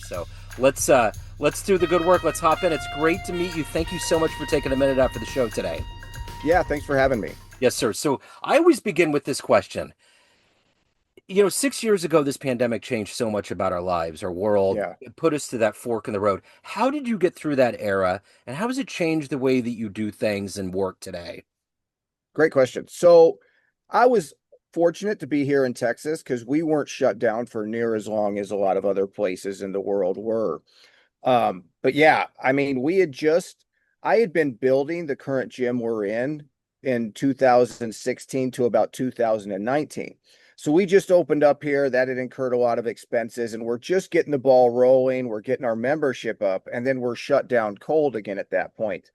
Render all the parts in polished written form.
So let's do the good work. Let's hop in. It's great to meet you. Thank you so much for taking a minute out for the show today. Yeah, thanks for having me. Yes, sir. So I always begin with this question. 6 years ago, this pandemic changed so much about our lives, our world. Yeah, It put us to that fork in the road. How did you get through that era, and how has it changed the way that you do things and work today? great question. So I was fortunate to be here in Texas because we weren't shut down for near as long as a lot of other places in the world were. But yeah, I mean, I had been building the current gym we're in 2016 to about 2019. So we just opened up here. That had incurred a lot of expenses, and we're just getting the ball rolling. We're getting our membership up, and then we're shut down cold again at that point.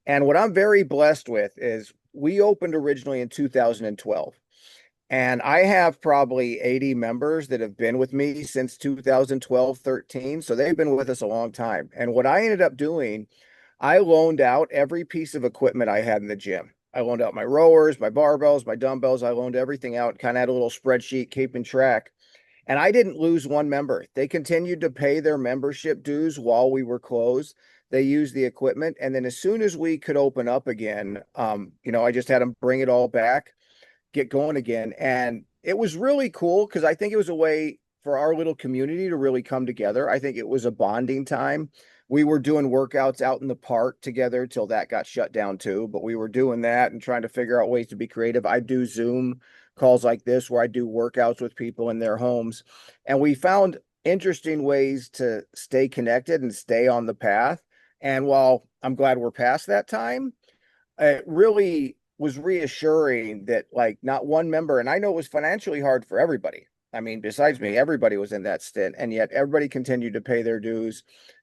And what I'm very blessed with is we opened originally in 2012. And I have probably 80 members that have been with me since 2012, 13. So they've been with us a long time. And what I ended up doing, I loaned out every piece of equipment I had in the gym. I loaned out my rowers, my barbells, my dumbbells. I loaned everything out, kind of had a little spreadsheet keeping track. And I didn't lose one member. They continued to pay their membership dues while we were closed. They used the equipment. And then as soon as we could open up again, I just had them bring it all back, get going again. And it was really cool because I think it was a way for our little community to really come together. I think it was a bonding time. We were doing workouts out in the park together till that got shut down too, but we were doing that and trying to figure out ways to be creative. I do Zoom calls like this where I do workouts with people in their homes. And we found interesting ways to stay connected and stay on the path. And while I'm glad we're past that time, it really was reassuring that like not one member, and I know it was financially hard for everybody. I mean, besides me, everybody was in that stint, and yet everybody continued to pay their dues,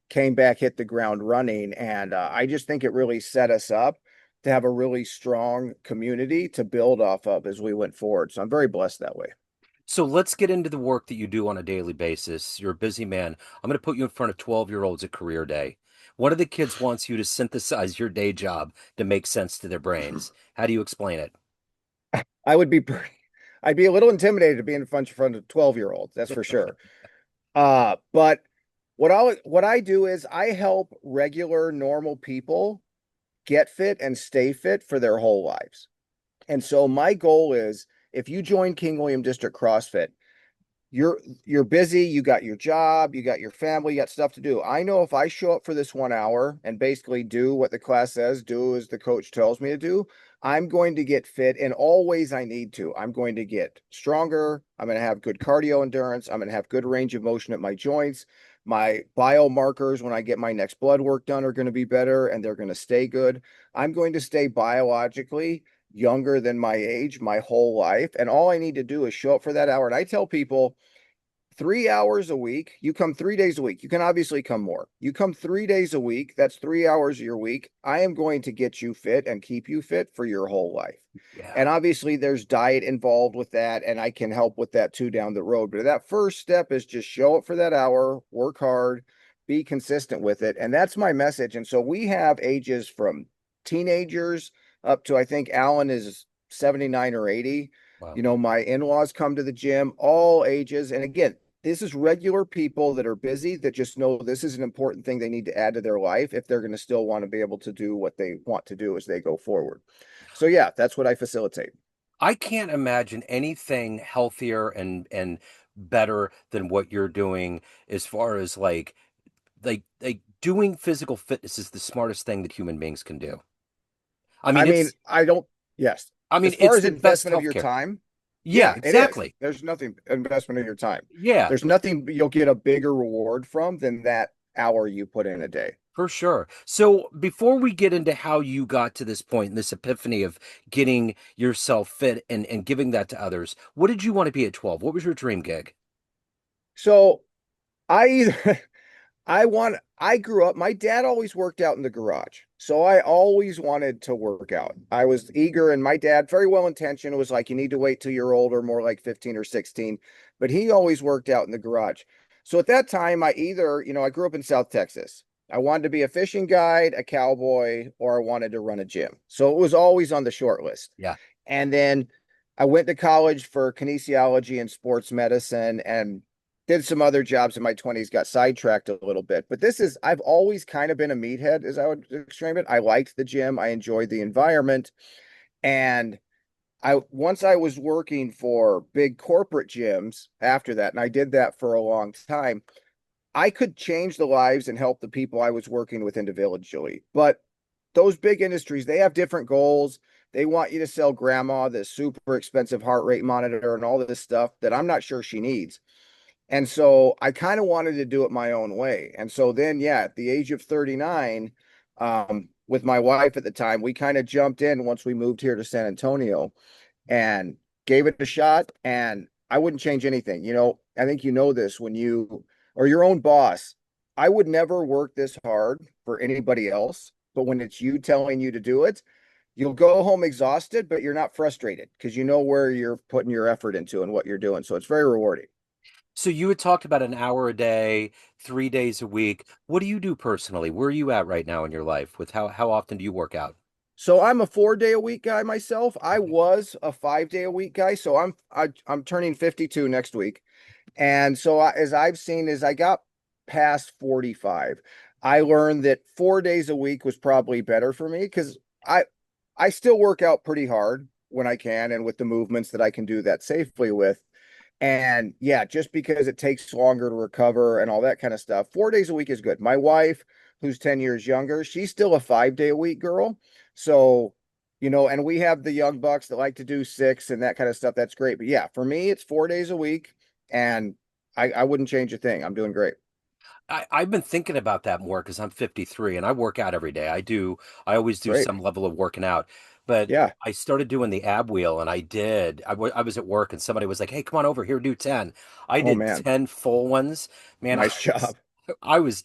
came back, hit the ground running, and I just think it really set us up to have a really strong community to build off of as we went forward. So I'm very blessed that way. So let's get into the work that you do on a daily basis. You're a busy man. I'm going to put you in front of 12-year-olds at career day. One of the kids wants you to synthesize your day job to make sense to their brains. How do you explain it? I would be pretty, I'd be a little intimidated to be in front of 12-year-olds, that's for sure. But what I do is I help regular normal people get fit and stay fit for their whole lives. And so my goal is if you join King William District CrossFit, you're busy, you got your job, you got your family, you got stuff to do. I know if I show up for this 1 hour and basically do what the class says, do as the coach tells me to do, I'm going to get fit in all ways I need to. I'm going to get stronger. I'm going to have good cardio endurance. I'm going to have good range of motion at my joints. My biomarkers when I get my next blood work done are going to be better and they're going to stay good. I'm going to stay biologically younger than my age my whole life. And all I need to do is show up for that hour. And I tell people 3 hours a week, you come 3 days a week. You can obviously come more. You come 3 days a week, that's 3 hours of your week. I am going to get you fit and keep you fit for your whole life. Yeah. And obviously, there's diet involved with that, and I can help with that too down the road. But that first step is just show up for that hour, work hard, be consistent with it. And that's my message. And so we have ages from teenagers up to, I think Alan is 79 or 80. Wow. My in-laws come to the gym, all ages. And again, this is regular people that are busy that just know this is an important thing they need to add to their life if they're going to still want to be able to do what they want to do as they go forward. So yeah, that's what I facilitate. I can't imagine anything healthier and better than what you're doing as far as like doing physical fitness is the smartest thing that human beings can do. I I mean, mean, it's I don't, yes. I mean, As far it's as the best investment of your healthcare. time, Yeah, yeah, it is. exactly. There's nothing investment of your time. Yeah, There's nothing you'll get a bigger reward from than that hour you put in a day. for sure. So before we get into how you got to this point, this epiphany of getting yourself fit and giving that to others, what did you want to be at 12? What was your dream gig? So I either I grew up, my dad always worked out in the garage. So I always wanted to work out. I was eager, and my dad, very well intentioned, was like, you need to wait till you're older, more like 15 or 16. But he always worked out in the garage. So at that time, I grew up in South Texas. I wanted to be a fishing guide, a cowboy, or I wanted to run a gym. So it was always on the short list. Yeah. And then I went to college for kinesiology and sports medicine, and did some other jobs in my 20s, got sidetracked a little bit. But I've always kind of been a meathead, as I would describe it. I liked the gym, I enjoyed the environment. And once I was working for big corporate gyms after that, and I did that for a long time, I could change the lives and help the people I was working with individually. But those big industries, they have different goals. They want you to sell grandma this super expensive heart rate monitor and all this stuff that I'm not sure she needs. And so I kind of wanted to do it my own way. And so then, yeah, at the age of 39, with my wife at the time, we kind of jumped in once we moved here to San Antonio and gave it a shot. And I wouldn't change anything. I think you know this when you are your own boss. I would never work this hard for anybody else. But when it's you telling you to do it, you'll go home exhausted, but you're not frustrated because you know where you're putting your effort into and what you're doing. So it's very rewarding. So you had talked about an hour a day, 3 days a week. What do you do personally? Where are you at right now in your life with how often do you work out? So I'm a 4 day a week guy myself. I Okay. was a 5 day a week guy. So I'm turning 52 next week. And so as I've seen as I got past 45, I learned that 4 days a week was probably better for me because I I still work out pretty hard when I can and with the movements that I can do that safely with. And yeah, just because it takes longer to recover and all that kind of stuff, 4 days a week is good. My wife, who's 10 years younger, she's still a 5 day a week girl. So, and we have the young bucks that like to do six and that kind of stuff. That's great. But yeah, for me, it's 4 days a week and I wouldn't change a thing. I'm doing great. I've been thinking about that more because I'm 53 and I work out every day. I always do Great. some level of working out. But Yeah. I started doing the ab wheel and I was at work and somebody was like, "Hey, come on over here, do 10." I Oh did man. 10 full ones. Man, Nice job. I was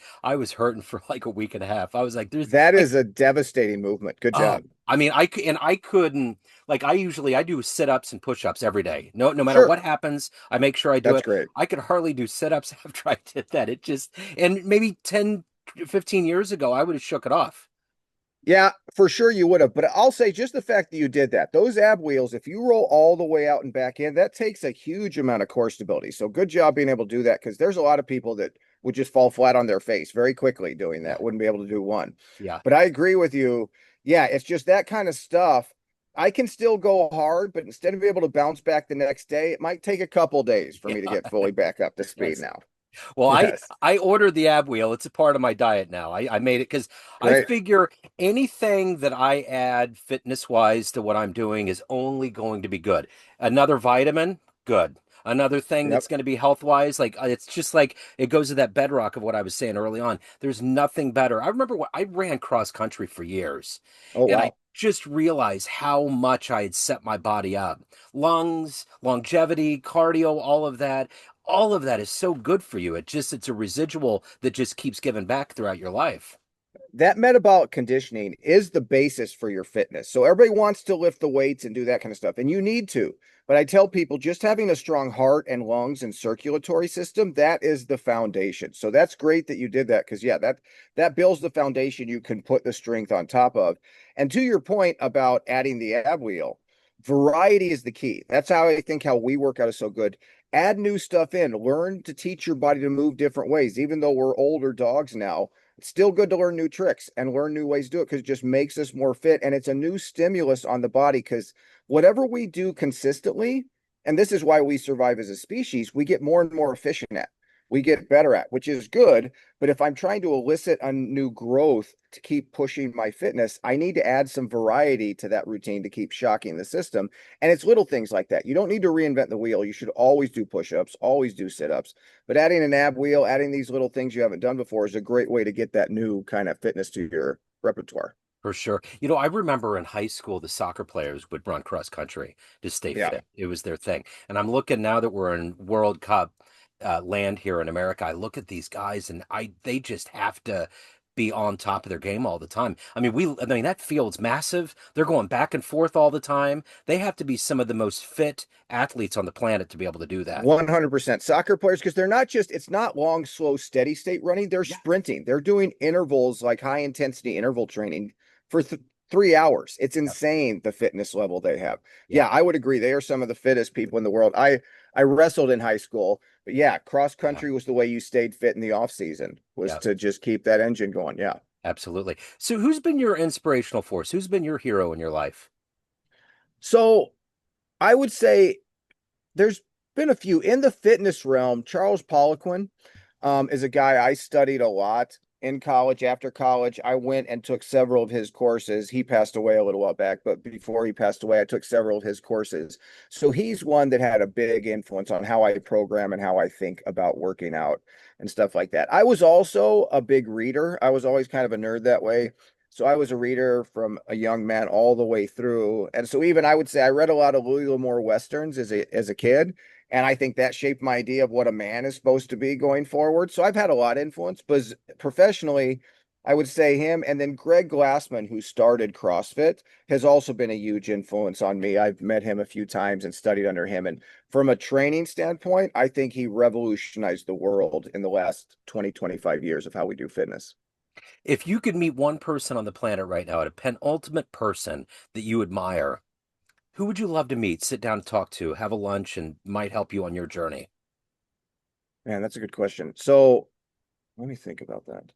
hurting for like a week and a half. I was like, there's That like is a devastating movement. Good Oh, job. I mean, I couldn't like I do sit-ups and push-ups every day. No matter Sure. what happens, I make sure I do That's it. great. I could hardly do sit-ups after I did that. It just and maybe 10, 15 years ago, I would have shook it off. Yeah, for sure you would have. But I'll say just the fact that you did that, those ab wheels, if you roll all the way out and back in, that takes a huge amount of core stability. So good job being able to do that because there's a lot of people that would just fall flat on their face very quickly doing Yeah. that, wouldn't be able to do one. Yeah. But I agree with you. Yeah, it's just that kind of stuff. I can still go hard, but instead of being able to bounce back the next day, it might take a couple days for me to Yeah. get fully back up to speed Yes. now. Well, Yes. I ordered the ab wheel. It's a part of my diet now. I made it because I Great. figure anything that I add fitness wise to what I'm doing is only going to be good. Another vitamin, good. Another thing Yep. that's going to be health wise, like it's just like it goes to that bedrock of what I was saying early on. There's nothing better. I remember I ran cross country for years, Oh, and I wow. just realized how much I had set my body up. Lungs, longevity, cardio, all of that is so good for you. It's a residual that just keeps giving back throughout your life. That metabolic conditioning is the basis for your fitness. So everybody wants to lift the weights and do that kind of stuff, and you need to. But I tell people just having a strong heart and lungs and circulatory system, that is the foundation. So that's great that you did that because yeah, that builds the foundation you can put the strength on top of. And to your point about adding the ab wheel, variety is the key. That's how I think how we work out is so good. Add new stuff in, learn to teach your body to move different ways, even though we're older dogs now it's still good to learn new tricks and learn new ways to do it because it just makes us more fit. And it's a new stimulus on the body because whatever we do consistently, and this is why we survive as a species, we get more and more efficient at, we get better at, which is good. But if I'm trying to elicit a new growth to keep pushing my fitness, I need to add some variety to that routine to keep shocking the system. And it's little things like that. You don't need to reinvent the wheel. You should always do push ups, always do sit ups. But adding an ab wheel, adding these little things you haven't done before is a great way to get that new kind of fitness to your repertoire. For sure. I remember in high school, the soccer players would run cross country to stay Yeah. fit. It was their thing. And I'm looking now that we're in World Cup land here in America. I look at these guys and they just have to be on top of their game all the time. I mean, that field's massive. They're going back and forth all the time. They have to be some of the most fit athletes on the planet to be able to do that. 100% soccer players because they're not just it's not long slow steady state running, they're Yeah. sprinting, they're doing intervals like high intensity interval training for 3 hours. It's Yeah. insane the fitness level they have. Yeah. Yeah, I would agree they are some of the fittest people in the world. I wrestled in high school, But yeah, cross Yeah. country was the way you stayed fit in the off season, was Yeah. to just keep that engine going. Yeah. Absolutely. So who's been your inspirational force? Who's been your hero in your life? So I would say there's been a few in the fitness realm. Charles Poliquin is a guy I studied a lot in college. After college, I went and took several of his courses. He passed away a little while back, but before he passed away, I took several of his courses. So he's one that had a big influence on how I program and how I think about working out and stuff like that. I was also a big reader. I was always kind of a nerd that way. So I was a reader from a young man all the way through. And so even I would say I read a lot of Louis L'Amour Westerns as a kid. And I think that shaped my idea of what a man is supposed to be going forward. So I've had a lot of influence, but professionally, I would say him. And then Greg Glassman, who started CrossFit, has also been a huge influence on me. I've met him a few times and studied under him. And from a training standpoint, I think he revolutionized the world in the last 20, 25 years of how we do fitness. If you could meet one person on the planet right now, a penultimate person that you admire, who would you love to meet, sit down and talk to, have a lunch, and might help you on your journey? Man, that's a good question. So let me think about that.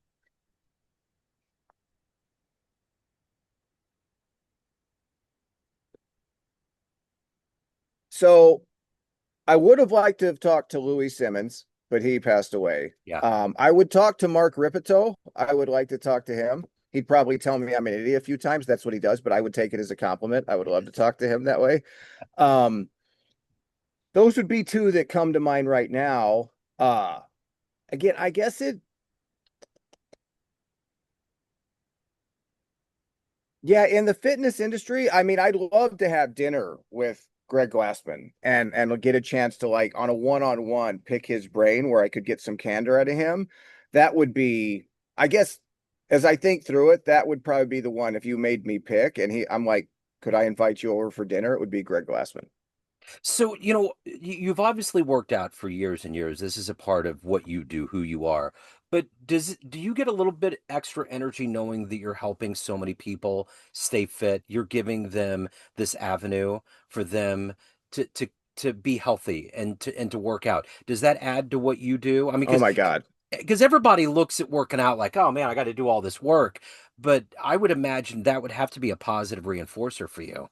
So I would have liked to have talked to Louis Simmons, but he passed away. Yeah. I would talk to Mark Ripito. I would like to talk to him. He'd probably tell me I'm an idiot a few times. That's what he does, but I would take it as a compliment. I would love to talk to him that way. Um, those would be two that come to mind right now. Again, I guess yeah, in the fitness industry, I mean, I'd love to have dinner with Greg Glassman and get a chance to like on a one-on-one pick his brain where I could get some candor out of him. That would be, I guess, as I think through it, that would probably be the one if you made me pick and I'm like, could I invite you over for dinner? It would be Greg Glassman. So, you've obviously worked out for years and years. This is a part of what you do, who you are. But do you get a little bit extra energy knowing that you're helping so many people stay fit? You're giving them this avenue for them to be healthy and to work out. Does that add to what you do? I mean, Oh my God. because everybody looks at working out like, oh man, I got to do all this work. But I would imagine that would have to be a positive reinforcer for you.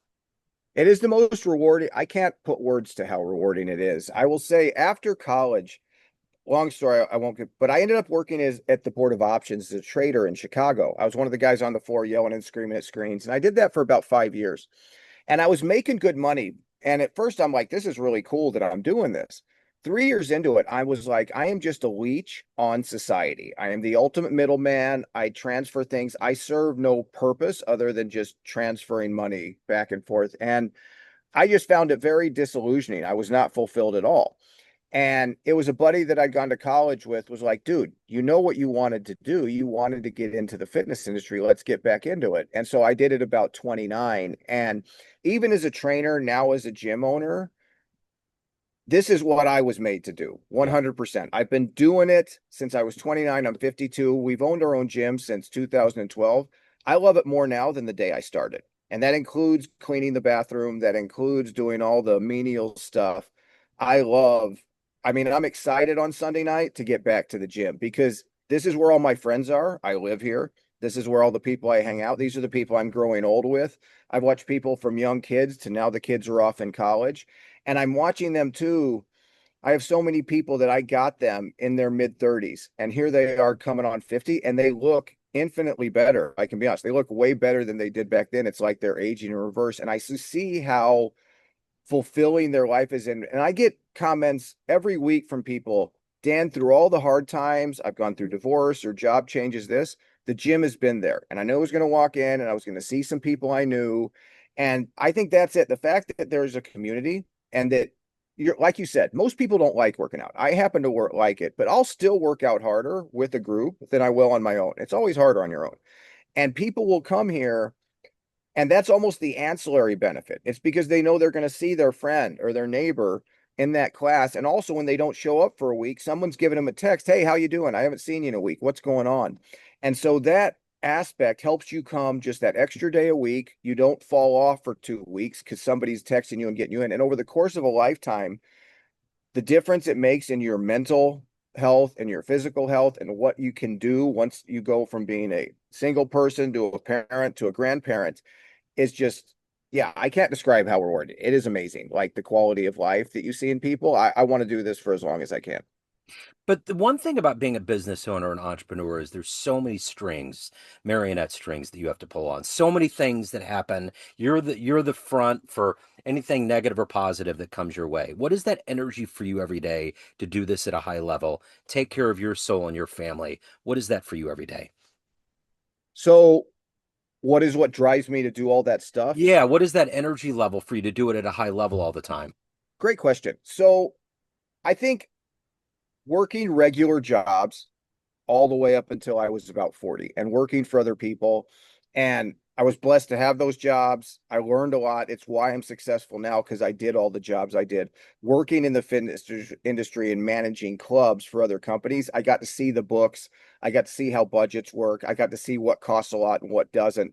It is the most rewarding. I can't put words to how rewarding it is. I will say after college, long story, I won't get, but I ended up working as at the Board of Options as a trader in Chicago. I was one of the guys on the floor yelling and screaming at screens, and I did that for about 5 years. And I was making good money. And at first, I'm like, this is really cool that I'm doing this. 3 years into it, I was like, I am just a leech on society. I am the ultimate middleman. I transfer things. I serve no purpose other than just transferring money back and forth. And I just found it very disillusioning. I was not fulfilled at all. And it was a buddy that I'd gone to college with was like, dude, you know what you wanted to do? You wanted to get into the fitness industry. Let's get back into it. And so I did it about 29. And even as a trainer, now as a gym owner, this is what I was made to do. Yeah. 100%. I've been doing it since I was 29. I'm 52. We've owned our own gym since 2012. I love it more now than the day I started. And that includes cleaning the bathroom, that includes doing all the menial stuff. I love, I mean, I'm excited on Sunday night to get back to the gym because this is where all my friends are. I live here. This is where all the people I hang out. These are the people I'm growing old with. I've watched people from young kids to now the kids are off in college and I'm watching them too. I have so many people that I got them in their mid 30s, and here they are coming on 50, and they look infinitely better. I can be honest, they look way better than they did back then. It's like they're aging in reverse, and I see how fulfilling their life is. And I get comments every week from people, Dan, through all the hard times, I've gone through divorce or job changes, this, the gym has been there. And I know I was going to walk in and I was going to see some people I knew. And I think that's it. The fact that there's a community and that you're, like you said, most people don't like working out. I happen to work like it, but I'll still work out harder with a group than I will on my own. It's always harder on your own. And people will come here and that's almost the ancillary benefit. It's because they know they're going to see their friend or their neighbor in that class. And also when they don't show up for a week, someone's giving them a text, "Hey, how you doing? I haven't seen you in a week. What's going on?" And so that aspect helps you come just that extra day a week. You don't fall off for 2 weeks because somebody's texting you and getting you in. And over the course of a lifetime, the difference it makes in your mental health and your physical health and what you can do once you go from being a single person to a parent to a grandparent is just, yeah, I can't describe how rewarding. It is amazing. Like the quality of life that you see in people. I want to do this for as long as I can. But the one thing about being a business owner and entrepreneur is there's so many strings, marionette strings that you have to pull on. So many things that happen. You're the front for anything negative or positive that comes your way. What is that energy for you every day to do this at a high level? Take care of your soul and your family. What is that for you every day? So, what drives me to do all that stuff? Yeah, what is that energy level for you to do it at a high level all the time? Great question. So, I think working regular jobs all the way up until I was about 40 and working for other people. And I was blessed to have those jobs. I learned a lot. It's why I'm successful now because I did all the jobs I did. Working in the fitness industry and managing clubs for other companies, I got to see the books. I got to see how budgets work. I got to see what costs a lot and what doesn't.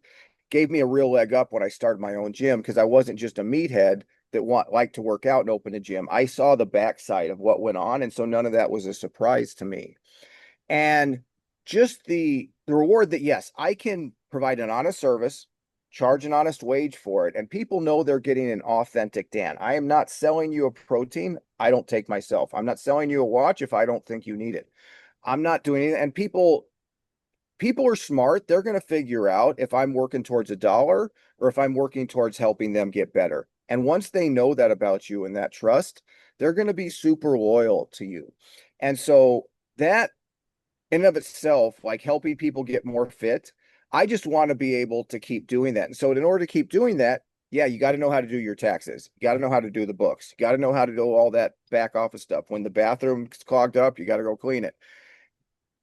Gave me a real leg up when I started my own gym because I wasn't just a meathead that like to work out and open a gym. I saw the backside of what went on, and so none of that was a surprise to me. And just the reward that, yes, I can provide an honest service, charge an honest wage for it, and people know they're getting an authentic Dan. I am not selling you a protein I don't take myself. I'm not selling you a watch if I don't think you need it. I'm not doing it. And people are smart. They're going to figure out if I'm working towards a dollar or if I'm working towards helping them get better. And once they know that about you and that trust, they're going to be super loyal to you. And so that in and of itself, like helping people get more fit, I just want to be able to keep doing that. And so in order to keep doing that, yeah, you got to know how to do your taxes. You got to know how to do the books. You got to know how to do all that back office stuff. When the bathroom's clogged up, you got to go clean it.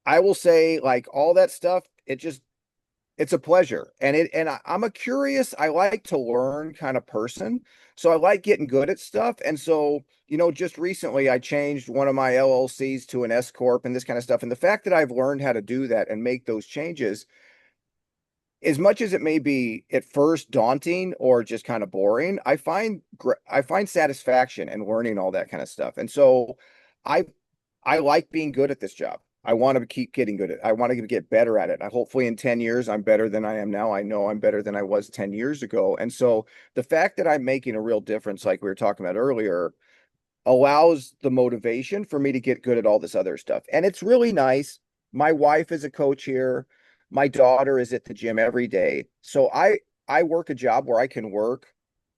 I will say, like all that stuff, it's a pleasure. I'm a curious, I like to learn kind of person. So I like getting good at stuff. And so, just recently I changed one of my LLCs to an S corp and this kind of stuff. And the fact that I've learned how to do that and make those changes, as much as it may be at first daunting or just kind of boring, I find satisfaction in learning all that kind of stuff. And so I I like being good at this job. I want to keep getting good at it. I want to get better at it. I hopefully in 10 years I'm better than I am now. I know I'm better than I was 10 years ago. And so the fact that I'm making a real difference, like we were talking about earlier, allows the motivation for me to get good at all this other stuff. And it's really nice. My wife is a coach here. My daughter is at the gym every day. So I work a job where I can work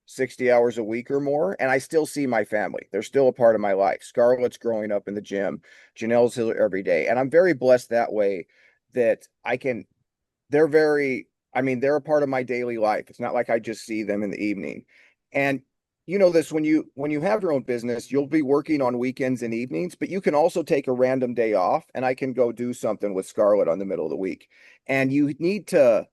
60 hours a week or more, and I still see my family. They're still a part of my life. Scarlett's growing up in the gym. Janelle's here every day. And I'm very blessed that way that they're I mean, they're a part of my daily life. It's not like I just see them in the evening. And you know this when you have your own business, you'll be working on weekends and evenings, but you can also take a random day off and I can go do something with Scarlett on the middle of the week. And you need to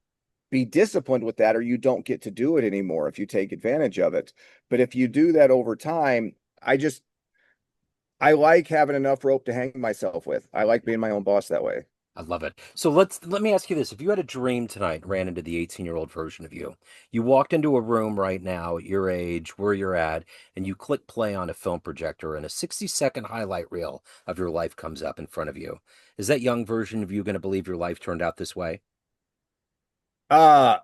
be disciplined with that or you don't get to do it anymore if you take advantage of it. But if you do that over time, I like having enough rope to hang myself with. I like being my own boss that way. I love it. So let me ask you this. If you had a dream tonight, ran into the 18-year-old version of you, you walked into a room right now at your age, where you're at, and you click play on a film projector and a 60-second highlight reel of your life comes up in front of you. Is that young version of you going to believe your life turned out this way? Uh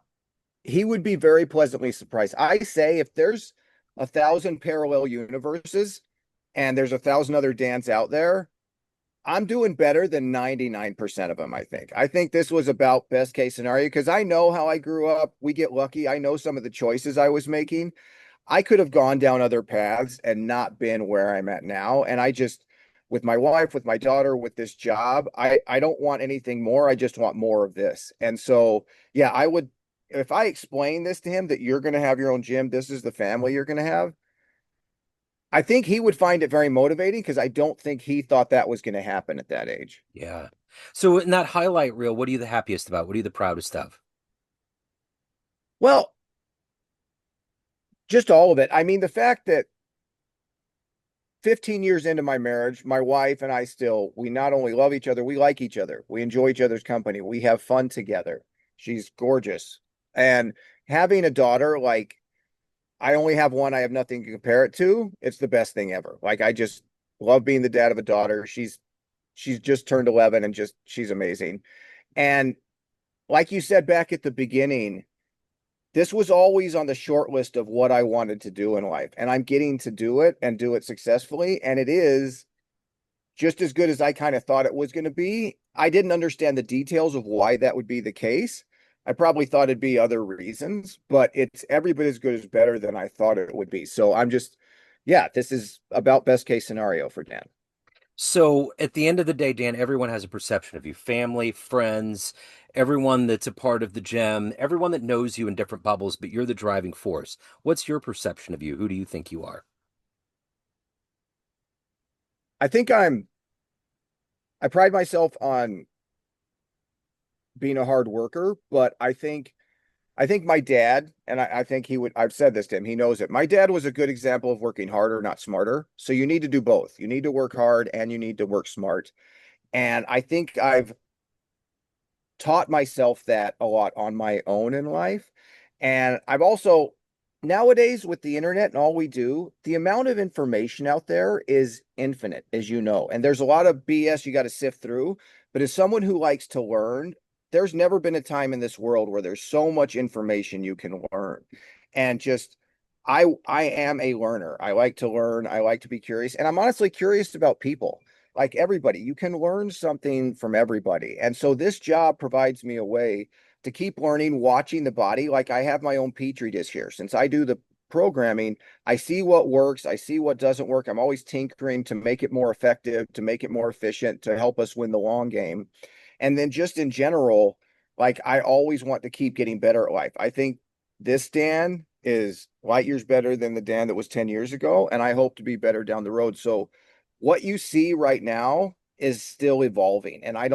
he would be very pleasantly surprised. I say if there's 1,000 parallel universes and there's 1,000 other Dans out there, I'm doing better than 99% of them, I think. I think this was about best case scenario because I know how I grew up. We get lucky. I know some of the choices I was making. I could have gone down other paths and not been where I'm at now. And I just, with my wife, with my daughter, with this job, I don't want anything more. I just want more of this. And so, yeah, I would, if I explain this to him that you're going to have your own gym, this is the family you're going to have, I think he would find it very motivating because I don't think he thought that was going to happen at that age. Yeah. So in that highlight reel, what are you the happiest about? What are you the proudest of? Well, just all of it. I mean, the fact that 15 years into my marriage, my wife and I we not only love each other, we like each other. We enjoy each other's company. We have fun together. She's gorgeous. And having a daughter, like I only have one, I have nothing to compare it to. It's the best thing ever. Like I just, Love being the dad of a daughter. She's just turned 11 and just she's amazing. And like you said back at the beginning, this was always on the short list of what I wanted to do in life. And I'm getting to do it and do it successfully. And it is just as good as I kind of thought it was going to be. I didn't understand the details of why that would be the case. I probably thought it'd be other reasons, but it's every bit as good as better than I thought it would be. So I'm just, yeah, this is about best case scenario for Dan. So at the end of the day, Dan, everyone has a perception of you, family, friends, everyone that's a part of the gym, everyone that knows you in different bubbles, but you're the driving force. What's your perception of you? Who do you think you are? I think I pride myself on being a hard worker, but I think my dad, and I think he would, I've said this to him, he knows it. My dad was a good example of working harder, not smarter. So you need to do both. You need to work hard and you need to work smart. And I think I've taught myself that a lot on my own in life. And I've also, nowadays with the internet and all we do, the amount of information out there is infinite, as you know. And there's a lot of BS you got to sift through. But as someone who likes to learn, there's never been a time in this world where there's so much information you can learn. And just I am a learner. I like to learn. I like to be curious. And I'm honestly curious about people. Like everybody, you can learn something from everybody. And so this job provides me a way to keep learning, watching the body. Like I have my own petri dish here. Since I do the programming, I see what works, I see what doesn't work. I'm always tinkering to make it more effective, to make it more efficient, to help us win the long game. And then just in general, like I always want to keep getting better at life. I think this Dan is light years better than the Dan that was 10 years ago. And I hope to be better down the road. So what you see right now is still evolving. And I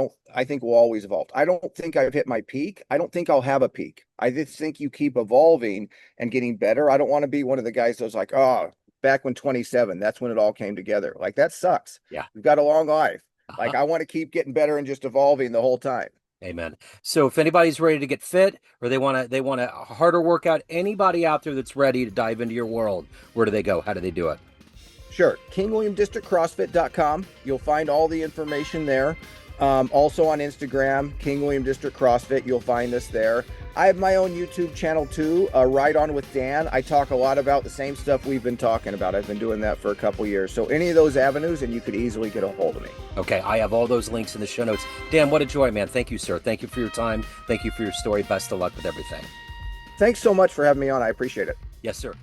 think we'll always evolve. I don't think I've hit my peak. I don't think I'll have a peak. I just think you keep evolving and getting better. I don't want to be one of the guys that was like, oh, back when 27, that's when it all came together. Like that sucks. Yeah. We've got a long life. Uh-huh. Like I want to keep getting better and just evolving the whole time. Amen. So if anybody's ready to get fit or they want a harder workout, anybody out there that's ready to dive into your world, where do they go? How do they do it? Sure. King William District CrossFit.com. You'll find all the information there. Also on Instagram, King William District CrossFit. You'll find us there. I have my own YouTube channel too, Ride On with Dan. I talk a lot about the same stuff we've been talking about. I've been doing that for a couple years. So any of those avenues, and you could easily get a hold of me. Okay, I have all those links in the show notes. Dan, what a joy, man. Thank you, sir. Thank you for your time. Thank you for your story. Best of luck with everything. Thanks so much for having me on. I appreciate it. Yes, sir.